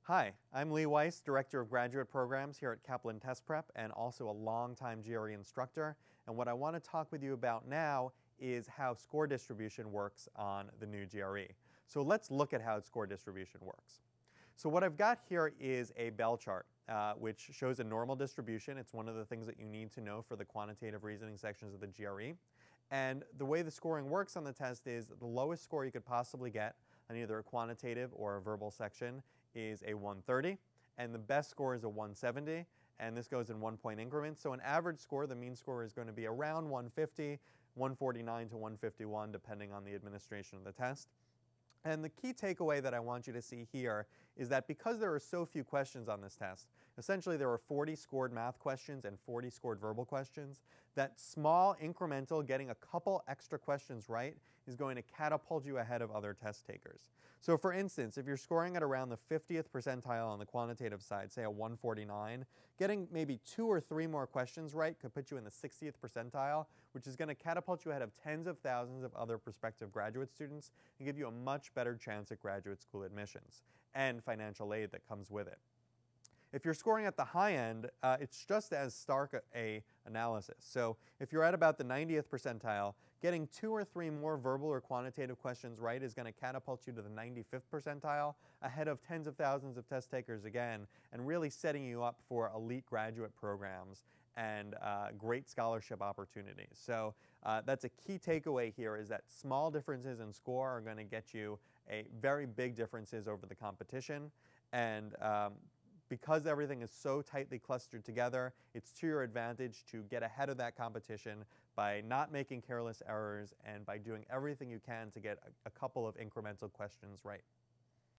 Hi, I'm Lee Weiss, Director of Graduate Programs here at Kaplan Test Prep and also a longtime GRE instructor. And what I want to talk with you about now is how score distribution works on the new GRE. So let's look at how score distribution works. So what I've got here is a bell chart, which shows a normal distribution. It's one of the things that you need to know for the quantitative reasoning sections of the GRE. And the way the scoring works on the test is the lowest score you could possibly get on either a quantitative or a verbal section is a 130, and the best score is a 170, and this goes in 1-point increments. So an average score, the mean score, is going to be around 150, 149 to 151, depending on the administration of the test. And the key takeaway that I want you to see here is that because there are so few questions on this test, essentially there are 40 scored math questions and 40 scored verbal questions, that small incremental, getting a couple extra questions right, is going to catapult you ahead of other test takers. So for instance, if you're scoring at around the 50th percentile on the quantitative side, say a 149, getting maybe 2 or 3 more questions right could put you in the 60th percentile, which is going to catapult you ahead of tens of thousands of other prospective graduate students and give you a much better chance at graduate school admissions and financial aid that comes with it. If you're scoring at the high end, it's just as stark a analysis. So if you're at about the 90th percentile, getting 2 or 3 more verbal or quantitative questions right is going to catapult you to the 95th percentile, ahead of tens of thousands of test takers again, and really setting you up for elite graduate programs and great scholarship opportunities. So that's a key takeaway here, is that small differences in score are going to get you a very big differences over the competition. And because everything is so tightly clustered together, it's to your advantage to get ahead of that competition by not making careless errors and by doing everything you can to get a couple of incremental questions right.